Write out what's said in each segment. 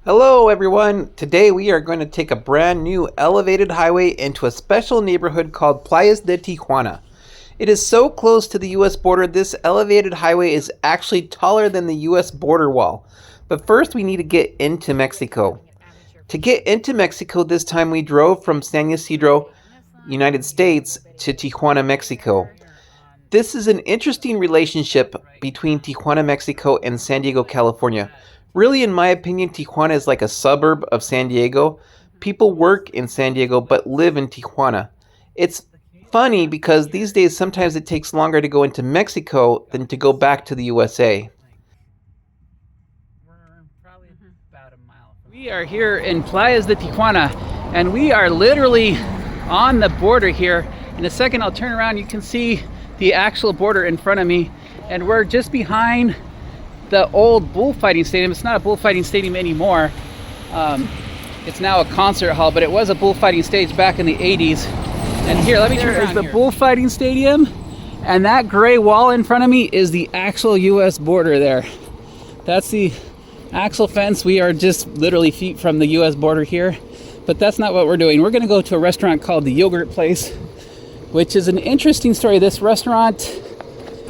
Hello everyone! Today we are going to take a brand new elevated highway into a special neighborhood called Playas de Tijuana. It is so close to the US border, this elevated highway is actually taller than the US border wall. But first we need to get into Mexico. To get into Mexico this time we drove from San Ysidro, United States to Tijuana, Mexico. This is an interesting relationship between Tijuana, Mexico and San Diego, California. Really, in my opinion, Tijuana is like a suburb of San Diego. People work in San Diego but live in Tijuana. It's funny because these days sometimes it takes longer to go into Mexico than to go back to the USA. We are here in Playas de Tijuana and we are literally on the border here. In a second I'll turn around, you can see the actual border in front of me, and we're just behind the old bullfighting stadium. It's not a bullfighting stadium anymore. It's now a concert hall, but it was a bullfighting stage back in the 80s. And here, let me turn around. There's the bullfighting stadium, and that gray wall in front of me is the actual US border there. That's the actual fence. We are just literally feet from the US border here, but that's not what we're doing. We're gonna go to a restaurant called the Yogurt Place, which is an interesting story. This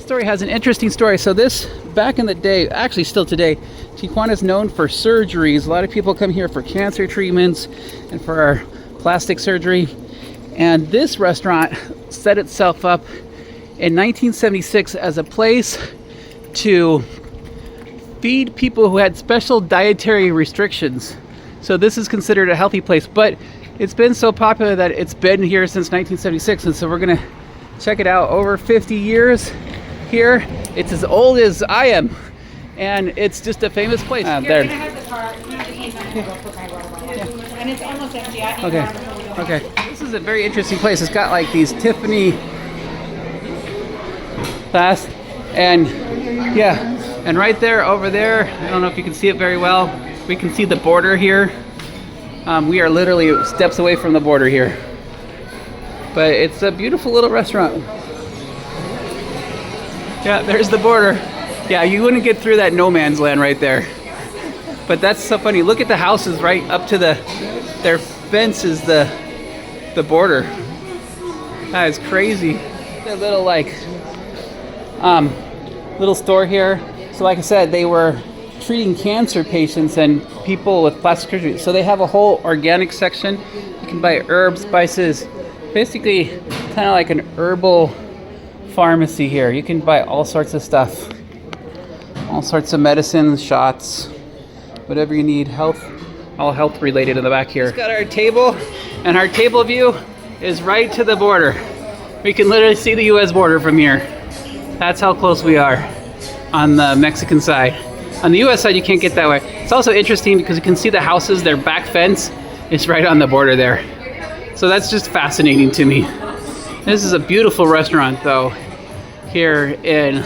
story has an interesting story. So this, back in the day, actually still today, Tijuana is known for surgeries. A lot of people come here for cancer treatments and for our plastic surgery. And this restaurant set itself up in 1976 as a place to feed people who had special dietary restrictions. So this is considered a healthy place, but it's been so popular that it's been here since 1976. And so we're gonna check it out. Over 50 years here. It's as old as I am, and it's just a famous place. There. And it's almost empty. Okay. This is a very interesting place. It's got like these Tiffany glass, and yeah, and right there, over there, I don't know if you can see it very well. We can see the border here. We are literally steps away from the border here, but it's a beautiful little restaurant. Yeah, there's the border. Yeah, you wouldn't get through that no man's land right there. But that's so funny. Look at the houses right up to their fence is the border. That is crazy. Their little little store here. So like I said, they were treating cancer patients and people with plastic surgery. So they have a whole organic section. You can buy herbs, spices, basically kind of like an herbal pharmacy here. You can buy all sorts of stuff, all sorts of medicines, shots, whatever you need. All health related in the back here. Just got our table, and our table view is right to the border. We can literally see the US border from here. That's how close we are on the Mexican side. On the US side you can't get that way. It's also interesting because you can see the houses, their back fence is right on the border there. So that's just fascinating to me. This is a beautiful restaurant though, here in,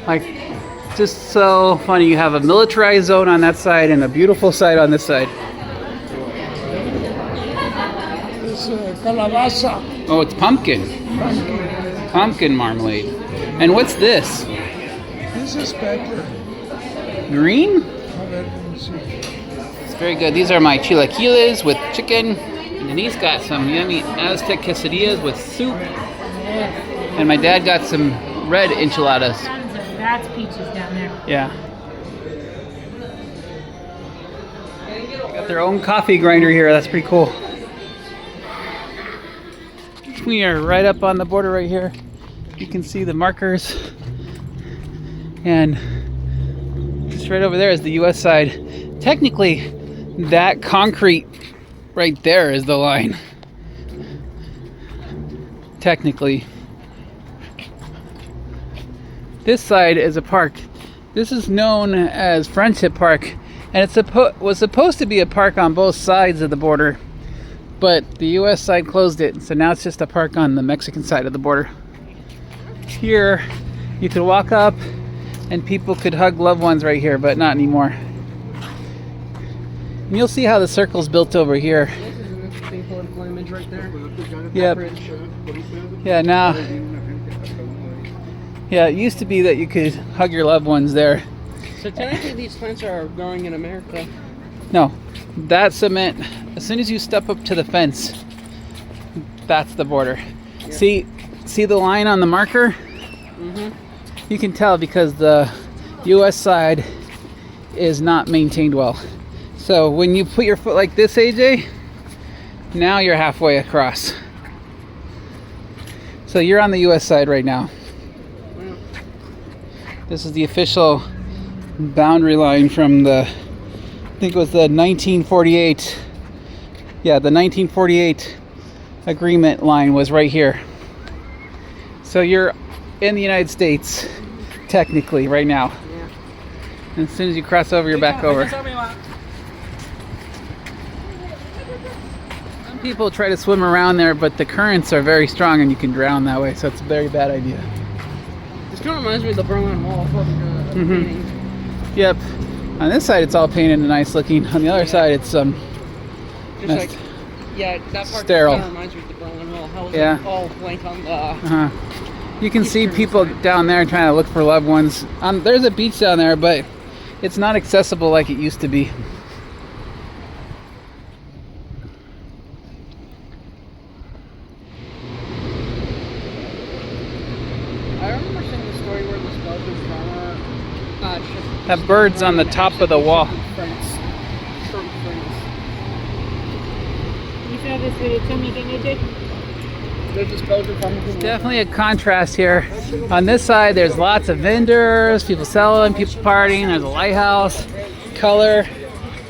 like, just so funny. You have a militarized zone on that side and a beautiful side on this side. It's calabaza. Oh, it's pumpkin. Pumpkin marmalade. And what's this? This is pepper. Green? It's very good. These are my chilaquiles with chicken. And Denise got some yummy Aztec quesadillas with soup. And my dad got some red enchiladas. That's peaches down there. Yeah. Got their own coffee grinder here. That's pretty cool. We are right up on the border right here. You can see the markers. And just right over there is the US side. Technically, that concrete right there is the line. Technically. This side is a park. This is known as Friendship Park, and it was supposed to be a park on both sides of the border, but the US side closed it, so now it's just a park on the Mexican side of the border. Here, you could walk up and people could hug loved ones right here, but not anymore. And you'll see how the circle's built over here. Right there. Yep. Yeah, now. Yeah, it used to be that you could hug your loved ones there. So technically these plants are growing in America. No, that cement, as soon as you step up to the fence, that's the border. Yeah. See the line on the marker? Mm-hmm. You can tell because the US side is not maintained well. So when you put your foot like this, AJ, now you're halfway across. So you're on the US side right now. This is the official boundary line from the, I think it was the 1948. Yeah, the 1948 agreement line was right here. So you're in the United States, technically, right now. Yeah. And as soon as you cross over, you're back over. Some people try to swim around there, but the currents are very strong and you can drown that way, so it's a very bad idea. This kind of reminds me of the Berlin Wall. Mm-hmm. Yep. On this side, it's all painted and nice looking. On the other side, it's Just like, yeah, that part sterile. kind of reminds me of the Berlin Wall. How was Yeah. it all blank on the... You can see Eastern people side. down there trying to look for loved ones. There's a beach down there, but it's not accessible like it used to be. I remember seeing the story where this Belgian farmer... That bird's on the top of the wall. You saw this tummy thing, AJ? There's this Belgian farmer who... Definitely a contrast here. On this side, there's lots of vendors, people selling, people partying. There's a lighthouse, color.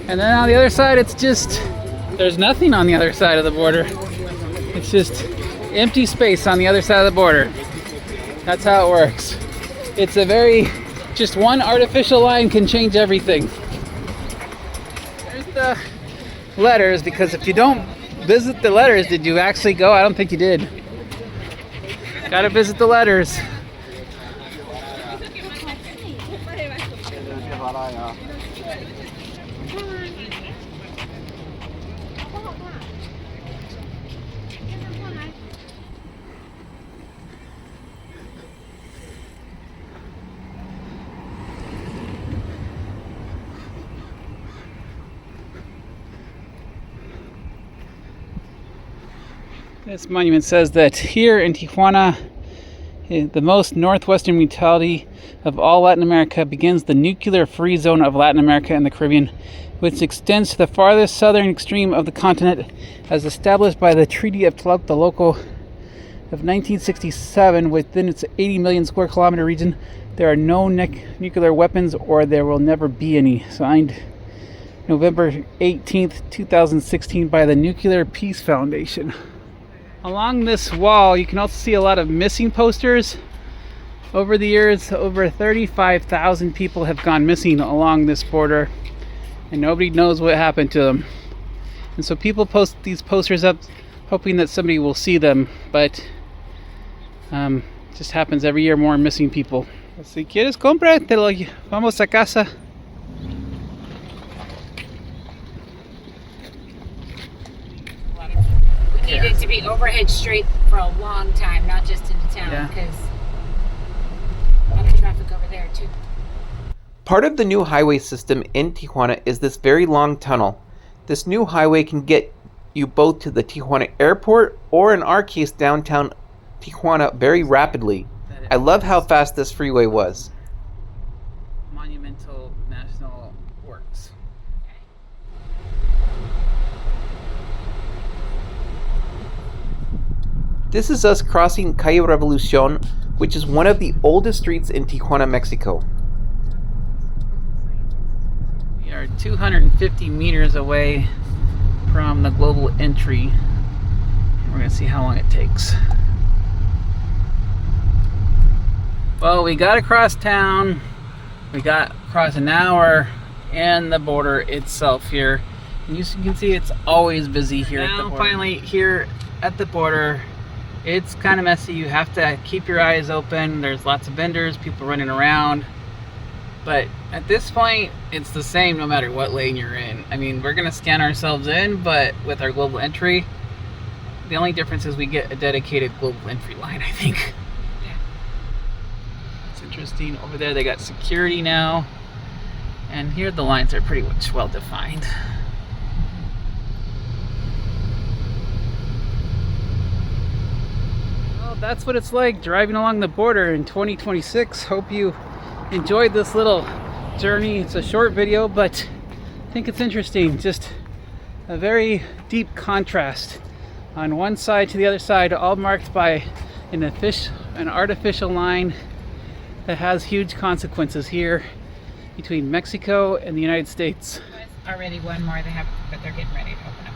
And then on the other side, it's just, there's nothing on the other side of the border. It's just empty space on the other side of the border. That's how it works. It's a very, just one artificial line can change everything. There's the letters, because if you don't visit the letters, did you actually go? I don't think you did. Gotta visit the letters. This monument says that here in Tijuana, the most northwestern municipality of all Latin America, begins the nuclear-free zone of Latin America and the Caribbean, which extends to the farthest southern extreme of the continent, as established by the Treaty of Tlatelolco of 1967. Within its 80 million square kilometer region, there are no nuclear weapons, or there will never be any. Signed November 18th, 2016 by the Nuclear Peace Foundation. Along this wall, you can also see a lot of missing posters. Over the years, over 35,000 people have gone missing along this border, and nobody knows what happened to them. And so people post these posters up hoping that somebody will see them, but just happens every year, more missing people. Si quieres compra, te lo vamos a casa. Needed to be overhead straight for a long time, not just into town, Yeah. because a lot of traffic over there too. Part of the new highway system in Tijuana is this very long tunnel. This new highway can get you both to the Tijuana airport, or in our case downtown Tijuana, very rapidly. I love how fast this freeway was. Monumental National Works. This is us crossing Calle Revolucion, which is one of the oldest streets in Tijuana, Mexico. We are 250 meters away from the global entry. We're going to see how long it takes. Well, we got across town. We got across an hour and the border itself here. And you can see it's always busy here at the border. Finally, here at the border, it's kind of messy. You have to keep your eyes open. There's lots of vendors, people running around. But at this point, it's the same no matter what lane you're in. I mean, we're going to scan ourselves in, but with our global entry, the only difference is we get a dedicated global entry line, I think. Yeah. It's interesting. Over there, they got security now. And here the lines are pretty much well defined. Well, that's what it's like driving along the border in 2026. Hope you enjoyed this little journey. It's a short video, but I think it's interesting. Just a very deep contrast on one side to the other side, all marked by an artificial line that has huge consequences here between Mexico and the United States. Already one more they have, but they're getting ready to open up.